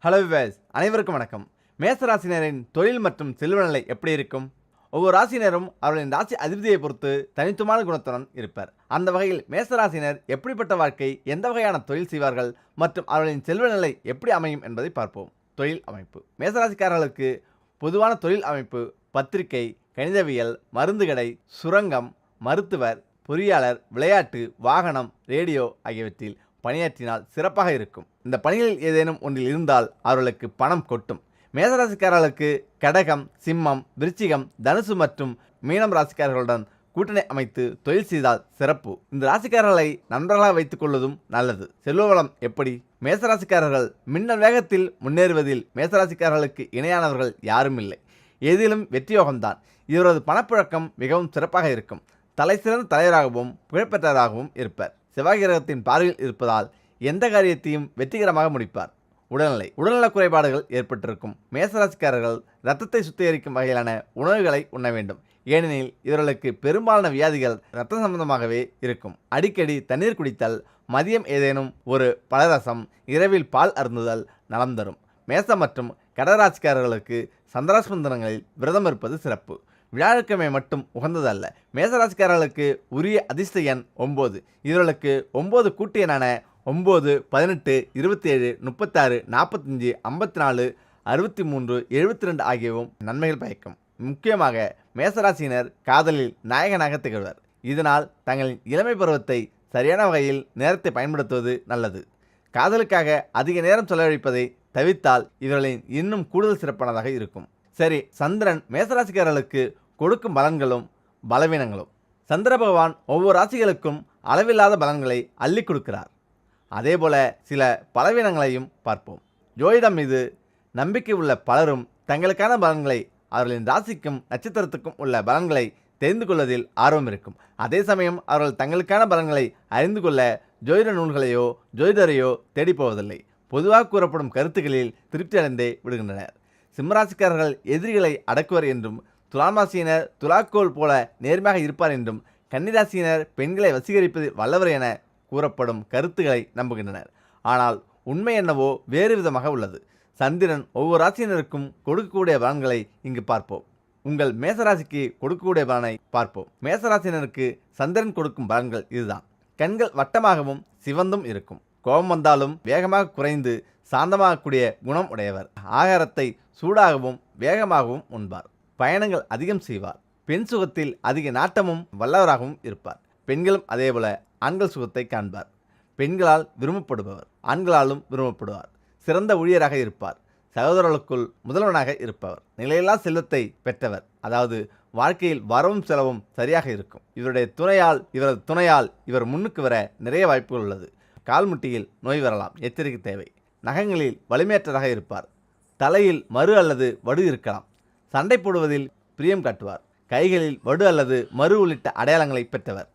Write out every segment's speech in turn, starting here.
Hello wives, அனைவருக்கும் வணக்கம். மேசராசினரின் தொழில் மற்றும் செல்வ நிலை எப்படி இருக்கும்? ஒவ்வொரு ராசினரும் அவர்களின் ராசி அதிபதியை பொறுத்து தனித்துவமான குணத்துடன் இருப்பர். அந்த வகையில் மேசராசினர் எப்படிப்பட்ட வாழ்க்கை, எந்த வகையான தொழில் செய்வார்கள் மற்றும் அவர்களின் செல்வ நிலை எப்படி அமையும் என்பதை பார்ப்போம். தொழில் அமைப்பு. மேசராசிக்காரர்களுக்கு பொதுவான தொழில் அமைப்பு பத்திரிகை, கணிதவியல், மருந்து கடை, சுரங்கம், மருத்துவர், பொறியாளர், விளையாட்டு, வாகனம், ரேடியோ ஆகியவற்றில் பணியாற்றினால் சிறப்பாக இருக்கும். இந்த பணிகளில் ஏதேனும் ஒன்றில் இருந்தால் அவர்களுக்கு பணம் கொட்டும். மேசராசிக்காரர்களுக்கு கடகம், சிம்மம், விருச்சிகம், தனுசு மற்றும் மீனம் ராசிக்காரர்களுடன் கூட்டணி அமைத்து தொழில் செய்தால் சிறப்பு. இந்த ராசிக்காரர்களை நண்பர்களாக வைத்துக் கொள்வதும் நல்லது. செல்வ வளம் எப்படி? மேசராசிக்காரர்கள் மின்னல் வேகத்தில் முன்னேறுவதில் மேசராசிக்காரர்களுக்கு இணையானவர்கள் யாரும் இல்லை. எதிலும் வெற்றியோகம்தான். இவரது பணப்புழக்கம் மிகவும் சிறப்பாக இருக்கும். தலை சிறந்த தலைவராகவும் புகழ்பெற்றவராகவும் இருப்பார். செவ்வாய் கிரகத்தின் பார்வையில் இருப்பதால் எந்த காரியத்தையும் வெற்றிகரமாக முடிப்பார். உடல்நல குறைபாடுகள் ஏற்பட்டிருக்கும். மேசராசிக்காரர்கள் இரத்தத்தை சுத்திகரிக்கும் வகையிலான உணவுகளை உண்ண வேண்டும். ஏனெனில் இவர்களுக்கு பெரும்பாலான வியாதிகள் இரத்த சம்பந்தமாகவே இருக்கும். அடிக்கடி தண்ணீர் குடித்தல், மதியம் ஏதேனும் ஒரு பழரசம், இரவில் பால் அருந்துதல் நலம் தரும். மேசம் மற்றும் கடகராசிக்காரர்களுக்கு சந்திராஷ்டம தினங்களில் விரதம் இருப்பது சிறப்பு. வியாழக்கிழமை மட்டும் உகந்ததல்ல. மேசராசிக்காரர்களுக்கு உரிய அதிர்ஷ்ட எண் 9. இவர்களுக்கு 9 கூட்டு எண்ணான 9, 18, 27, 36, 45, 54, 63, 72 ஆகியவும் நன்மைகள் பயக்கும். முக்கியமாக மேசராசியினர் காதலில் நாயகனாக திகழ்வர். இதனால் தங்களின் இளமை பருவத்தை சரியான வகையில் நேரத்தை பயன்படுத்துவது நல்லது. காதலுக்காக அதிக நேரம் செலவழிப்பதை தவிர்த்தால் இவர்களின் இன்னும் கூடுதல் சிறப்பானதாக இருக்கும். சரி, சந்திரன் மேசராசிக்காரர்களுக்கு கொடுக்கும் பலன்களும் பலவீனங்களும். சந்திர பகவான் ஒவ்வொரு ராசிகளுக்கும் அளவில்லாத பலன்களை அள்ளி கொடுக்கிறார். அதேபோல சில பலவீனங்களையும் பார்ப்போம். ஜோதிடம் மீது நம்பிக்கை உள்ள பலரும் தங்களுக்கான பலன்களை, அவர்களின் ராசிக்கும் நட்சத்திரத்துக்கும் உள்ள பலன்களை தெரிந்து கொள்வதில் ஆர்வம் இருக்கும். அதே சமயம் அவர்கள் தங்களுக்கான பலன்களை அறிந்து கொள்ள ஜோதிட நூல்களையோ ஜோதிடரையோ தேடிப்போவதில்லை. பொதுவாக கூறப்படும் கருத்துக்களில் திருப்தி அடைந்தே விடுகின்றனர். சிம்மராசிக்காரர்கள் எதிரிகளை அடக்குவர் என்றும், துலாராசியினர் துலாக்கோல் போல நேர்மையாக இருப்பார் என்றும், கன்னிராசியினர் பெண்களை வசீகரிப்பதில் வல்லவர் என கூறப்படும் கருத்துக்களை நம்புகின்றனர். ஆனால் உண்மை என்னவோ வேறு விதமாக உள்ளது. சந்திரன் ஒவ்வொரு ராசியினருக்கும் கொடுக்கக்கூடிய பலன்களை இங்கு பார்ப்போம். உங்கள் மேசராசிக்கு கொடுக்கக்கூடிய பலனை பார்ப்போம். மேசராசினருக்கு சந்திரன் கொடுக்கும் பலன்கள் இதுதான். கண்கள் வட்டமாகவும் சிவந்தும் இருக்கும். கோபம் வந்தாலும் வேகமாக குறைந்து சாந்தமாகக்கூடிய குணம் உடையவர். ஆகாரத்தை சூடாகவும் வேகமாகவும் உண்பார். பயணங்கள் அதிகம் செய்வார். பெண் சுகத்தில் அதிக நாட்டமும் வல்லவராகவும் இருப்பார். பெண்களும் அதேபோல ஆண்கள் சுகத்தை காண்பார். பெண்களால் விரும்பப்படுபவர், ஆண்களாலும் விரும்பப்படுவார். சிறந்த ஊழியராக இருப்பார். சகோதரர்களுக்குள் முதல்வனாக இருப்பவர். நிலையில்லா செல்வத்தை பெற்றவர். அதாவது வாழ்க்கையில் வரவும் செலவும் சரியாக இருக்கும். இவரது துணையால் இவர் முன்னுக்கு வர நிறைய வாய்ப்புகள் உள்ளது. கால்முட்டியில் நோய் வரலாம், எச்சரிக்கை தேவை. நகங்களில் வலிமையற்றதாக இருப்பார். தலையில் மறு அல்லது வடு இருக்கலாம். சண்டை போடுவதில் பிரியம் காட்டுவார். கைகளில் வடு அல்லது மறு உள்ளிட்ட அடையாளங்களை பெற்றவர்.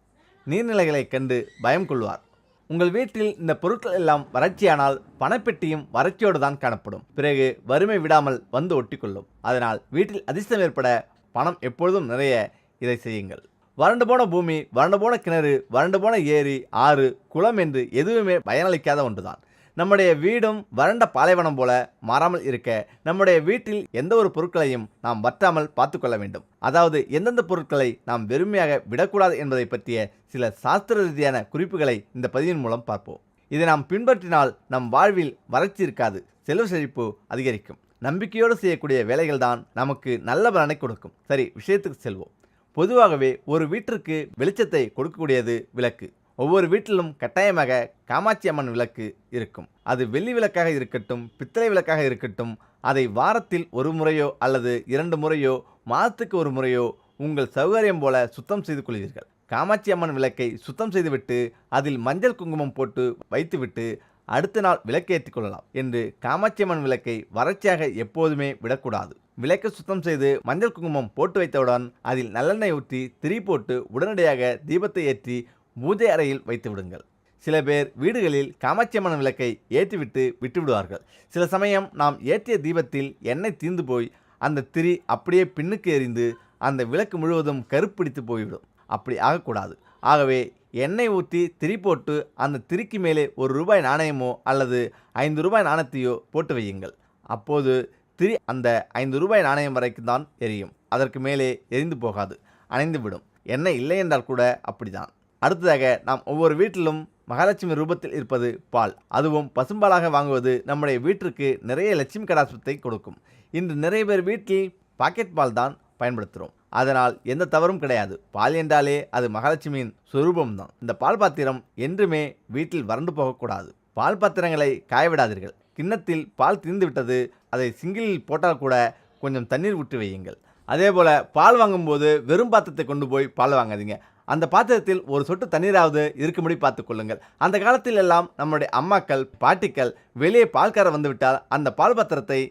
நீர்நிலைகளை கண்டு பயம் கொள்வார். உங்கள் வீட்டில் இந்த பொருட்கள் எல்லாம் வறட்சியானால் பணப்பெட்டியும் வறட்சியோடு தான் காணப்படும். பிறகு வறுமை விடாமல் வந்து ஒட்டிக்கொள்ளும். அதனால் வீட்டில் அதிர்ஷ்டம் ஏற்பட பணம் எப்பொழுதும் நிறைய இதை செய்யுங்கள். வறண்டு போன பூமி, வறண்டு போன கிணறு, வறண்டு போன ஏரி, ஆறு, குளம் என்று எதுவுமே பயனளிக்காத ஒன்றுதான். நம்முடைய வீடும் வறண்ட பாலைவனம் போல மாறாமல் இருக்க நம்முடைய வீட்டில் எந்த ஒரு பொருட்களையும் நாம் வற்றாமல் பார்த்து கொள்ள வேண்டும். அதாவது எந்தெந்த பொருட்களை நாம் வெறுமையாக விடக்கூடாது என்பதை பற்றிய சில சாஸ்திர ரீதியான குறிப்புகளை இந்த பதிவின் மூலம் பார்ப்போம். இதை நாம் பின்பற்றினால் நம் வாழ்வில் வறட்சி இருக்காது, செல்வ செழிப்பு அதிகரிக்கும். நம்பிக்கையோடு செய்யக்கூடிய வேலைகள் தான் நமக்கு நல்ல பலனை கொடுக்கும். சரி, விஷயத்துக்கு செல்வோம். பொதுவாகவே ஒரு வீட்டிற்கு வெளிச்சத்தை கொடுக்கக்கூடியது விளக்கு. ஒவ்வொரு வீட்டிலும் கட்டாயமாக காமாட்சி அம்மன் விளக்கு இருக்கும். அது வெள்ளி விளக்காக இருக்கட்டும், பித்தளை விளக்காக இருக்கட்டும், அதை வாரத்தில் ஒரு முறையோ அல்லது 2 முறையோ, மாதத்துக்கு ஒரு முறையோ உங்கள் சௌகரியம் போல சுத்தம் செய்து கொள்வீர்கள். காமாட்சி அம்மன் விளக்கை சுத்தம் செய்துவிட்டு அதில் மஞ்சள் குங்குமம் போட்டு வைத்துவிட்டு அடுத்த நாள் விளக்கேற்றிக் கொள்ளலாம் என்று. காமாட்சி அம்மன் விளக்கை வறட்சியாக எப்போதுமே விடக்கூடாது. விளக்கை சுத்தம் செய்து மஞ்சள் குங்குமம் போட்டு வைத்தவுடன் அதில் நல்லெண்ணெய் ஊற்றி திரி போட்டு உடனடியாக தீபத்தை ஏற்றி பூஜை அறையில் வைத்து விடுங்கள். சில பேர் வீடுகளில் காமாட்சி அம்மன் விளக்கை ஏற்றிவிட்டு விட்டுவிடுவார்கள். சில சமயம் நாம் ஏற்றிய தீபத்தில் எண்ணெய் தீர்ந்து போய் அந்த திரி அப்படியே பின்னுக்கு எறிந்து அந்த விளக்கு முழுவதும் கருப்பிடித்து போய்விடும். அப்படி ஆகக்கூடாது. ஆகவே எண்ணெய் ஊற்றி திரி போட்டு அந்த திரிக்கு மேலே ₹1 நாணயமோ அல்லது ₹5 நாணயத்தையோ போட்டு வையுங்கள். அப்போது திரி அந்த ₹5 நாணயம் வரைக்கும் தான் எரியும். அதற்கு மேலே எரிந்து போகாது, அணைந்துவிடும். எண்ணெய் இல்லை என்றால் கூட அப்படிதான். அடுத்ததாக, நாம் ஒவ்வொரு வீட்டிலும் மகாலட்சுமி ரூபத்தில் இருப்பது பால். அதுவும் பசும்பாலாக வாங்குவது நம்முடைய வீட்டிற்கு நிறைய லட்சுமி கடாட்சத்தை கொடுக்கும். இன்று நிறைய பேர் வீட்டில் பாக்கெட் பால் தான் பயன்படுத்துகிறோம். அதனால் எந்த தவறும் கிடையாது. பால் என்றாலே அது மகாலட்சுமியின் சொரூபம்தான். இந்த பால் பாத்திரம் என்றுமே வீட்டில் வறண்டு போகக்கூடாது. பால் பாத்திரங்களை காயவிடாதீர்கள். கிண்ணத்தில் பால் தீர்ந்து விட்டது, அதை சிங்கிளில் போட்டால் கூட கொஞ்சம் தண்ணீர் விட்டு வையுங்கள். அதேபோல் பால் வாங்கும்போது வெறும் பாத்திரத்தை கொண்டு போய் பால் வாங்காதீங்க. அந்த பாத்திரத்தில் ஒரு சொட்டு தண்ணீராவது இருக்கும்படி பார்த்துக்கொள்ளுங்கள். அந்த காலத்தில் எல்லாம் நம்முடைய அம்மாக்கள், பாட்டிகள் வெளியே பால்கார வந்துவிட்டால் அந்த பால் பாத்திரத்தை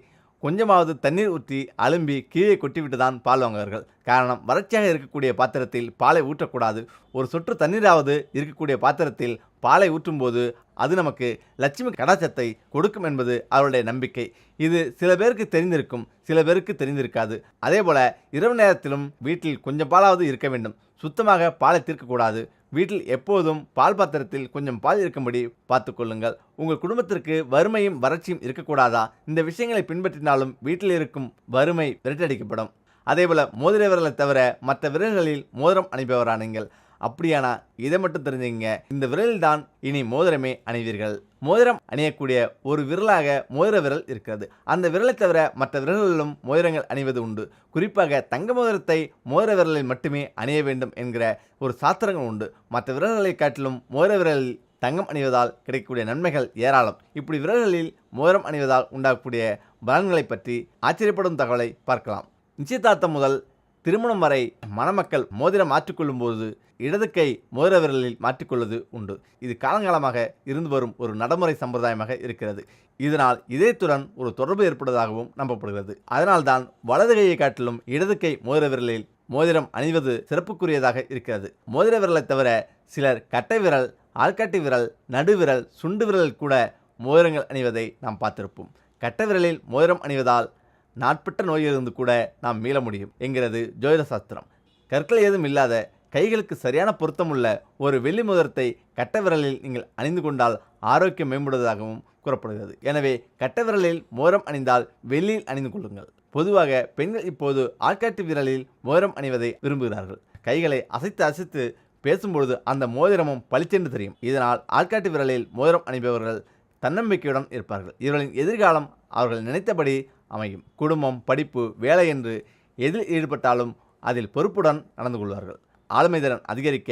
கொஞ்சமாவது தண்ணீர் ஊற்றி அலும்பி கீழே கொட்டிவிட்டு தான் பால் வாங்குவார்கள். காரணம், வறட்சியாக இருக்கக்கூடிய பாத்திரத்தில் பாலை ஊற்றக்கூடாது. ஒரு சொட்டு தண்ணீராவது இருக்கக்கூடிய பாத்திரத்தில் பாலை ஊற்றும்போது அது நமக்கு லட்சுமி கடாட்சத்தை கொடுக்கும் என்பது அவருடைய நம்பிக்கை. இது சில பேருக்கு தெரிந்திருக்கும், சில பேருக்கு தெரிந்திருக்காது. அதேபோல் இரவு நேரத்திலும் வீட்டில் கொஞ்சம் பாலாவது இருக்க வேண்டும். சுத்தமாக பாலை தீர்க்கக்கூடாது. வீட்டில் எப்போதும் பால் பாத்திரத்தில் கொஞ்சம் பால் இருக்கும்படி பார்த்துக்கொள்ளுங்கள். உங்கள் குடும்பத்திற்கு வறுமையும் வறட்சியும் இருக்கக்கூடாதா? இந்த விஷயங்களை பின்பற்றினாலும் வீட்டில் இருக்கும் வறுமை விரட்டடிக்கப்படும். அதேபோல் மோதிர விரலை தவிர மற்ற விரல்களில் மோதிரம் அணிபவரா நீங்கள்? அப்படியானா இதை மட்டும் தெரிஞ்சுங்க, இந்த விரலில் தான் இனி மோதிரமே அணிவீர்கள். மோதிரம் அணியக்கூடிய ஒரு விரலாக மோதிர விரல் இருக்கிறது. அந்த விரலை தவிர மற்ற விரல்களிலும் மோதிரங்கள் அணிவது உண்டு. குறிப்பாக தங்க மோதிரத்தை மோதிர விரலில் மட்டுமே அணிய வேண்டும் என்கிற ஒரு சாஸ்திரங்கள் உண்டு. மற்ற விரல்களை காட்டிலும் மோதிர விரலில் தங்கம் அணிவதால் கிடைக்கக்கூடிய நன்மைகள் ஏராளம். இப்படி விரல்களில் மோதிரம் அணிவதால் உண்டாகக்கூடிய பலன்களை பற்றி ஆச்சரியப்படும் தகவலை பார்க்கலாம். நிச்சயதார்த்தம் முதல் திருமணம் வரை மணமக்கள் மோதிரம் மாற்றிக்கொள்ளும் போது இடது கை மோதிர விரலில் மாற்றிக்கொள்வது உண்டு. இது காலங்காலமாக இருந்து வரும் ஒரு நடைமுறை சம்பிரதாயமாக இருக்கிறது. இதனால் இதயத்துடன் ஒரு தொடர்பு ஏற்படுவதாகவும் நம்பப்படுகிறது. அதனால்தான் வலது கையை காட்டிலும் இடது கை மோதிர விரலில் மோதிரம் அணிவது சிறப்புக்குரியதாக இருக்கிறது. மோதிர விரலை தவிர சிலர் கட்டை விரல், ஆள்காட்டி விரல், நடுவிரல், சுண்டு விரலில் கூட மோதிரங்கள் அணிவதை நாம் பார்த்திருப்போம். கட்டை விரலில் மோதிரம் அணிவதால் நாட்பட்ட நோயிலிருந்து கூட நாம் மீள முடியும் என்கிறது ஜோதிட சாஸ்திரம். கற்கள் ஏதும் இல்லாத கைகளுக்கு சரியான பொருத்தமுள்ள ஒரு வெள்ளி மோதிரத்தை கட்டை விரலில் நீங்கள் அணிந்து கொண்டால் ஆரோக்கியம் மேம்படுவதாகவும் கூறப்படுகிறது. எனவே கட்டை விரலில் மோதிரம் அணிந்தால் வெள்ளியில் அணிந்து கொள்ளுங்கள். பொதுவாக பெண்கள் இப்போது ஆள்காட்டி விரலில் மோதிரம் அணிவதை விரும்புகிறார்கள். கைகளை அசைத்து அசைத்து பேசும்பொழுது அந்த மோதிரமும் பளிச்சென்று தெரியும். இதனால் ஆள்காட்டி விரலில் மோதிரம் அணிபவர்கள் தன்னம்பிக்கையுடன் இருப்பார்கள். இவர்களின் எதிர்காலம் அவர்கள் நினைத்தபடி அமையும். குடும்பம், படிப்பு, வேலை என்று எதில் ஈடுபட்டாலும் அதில் பொறுப்புடன் நடந்து கொள்வார்கள். ஆளுமைதிறன் அதிகரிக்க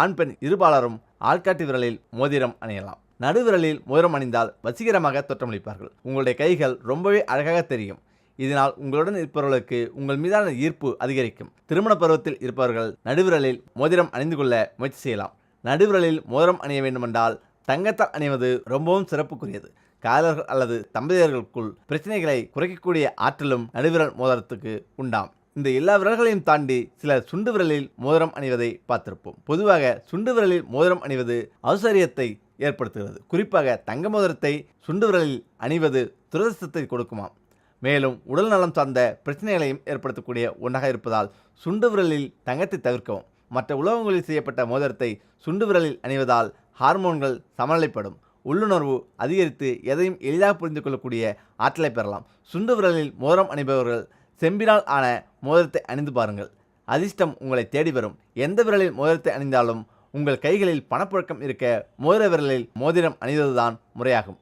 ஆண் பெண் இருபாலரும் ஆள்காட்டி விரலில் மோதிரம் அணியலாம். நடுவிரலில் மோதிரம் அணிந்தால் வசீகரமாக தோற்றமளிப்பார்கள். உங்களுடைய கைகள் ரொம்பவே அழகாக தெரியும். இதனால் உங்களுடன் இருப்பவர்களுக்கு உங்கள் மீதான ஈர்ப்பு அதிகரிக்கும். திருமண பருவத்தில் இருப்பவர்கள் நடுவிரலில் மோதிரம் அணிந்து கொள்ள முயற்சி செய்யலாம். நடுவிரலில் மோதிரம் அணிய வேண்டுமென்றால் தங்கத்தால் அணிவது ரொம்பவும் சிறப்புக்குரியது. காதலர்கள் அல்லது தம்பதியர்களுக்குள் பிரச்சனைகளை குறைக்கக்கூடிய ஆற்றலும் நடுவிரல் மோதிரத்துக்கு உண்டாம். இந்த எல்லா விரல்களையும் தாண்டி சிலர் சுண்டு விரலில் மோதிரம் அணிவதை பார்த்திருப்போம். பொதுவாக சுண்டு விரலில் மோதிரம் அணிவது ஔசரியத்தை ஏற்படுத்துகிறது. குறிப்பாக தங்க மோதிரத்தை சுண்டு விரலில் அணிவது துரதிர்ஷ்டத்தை கொடுக்குமாம். மேலும் உடல் நலம் சார்ந்த பிரச்சனைகளையும் ஏற்படுத்தக்கூடிய ஒன்றாக இருப்பதால் சுண்டு விரலில் தங்கத்தை தவிர்க்கவும். மற்ற உலோகங்களில் செய்யப்பட்ட மோதிரத்தை சுண்டு விரலில் அணிவதால் ஹார்மோன்கள் சமநிலைப்படும். உள்ளுணர்வு அதிகரித்து எதையும் எளிதாக புரிந்து கொள்ளக்கூடிய ஆற்றலை பெறலாம். சுண்டு விரலில் மோதிரம் அணிபவர்கள் செம்பினால் ஆன மோதிரத்தை அணிந்து பாருங்கள். அதிர்ஷ்டம் உங்களை தேடி வரும். எந்த விரலில் மோதிரத்தை அணிந்தாலும் உங்கள் கைகளில் பணப்புழக்கம் இருக்க மோதிர விரலில் மோதிரம் அணிவதுதான் முறையாகும்.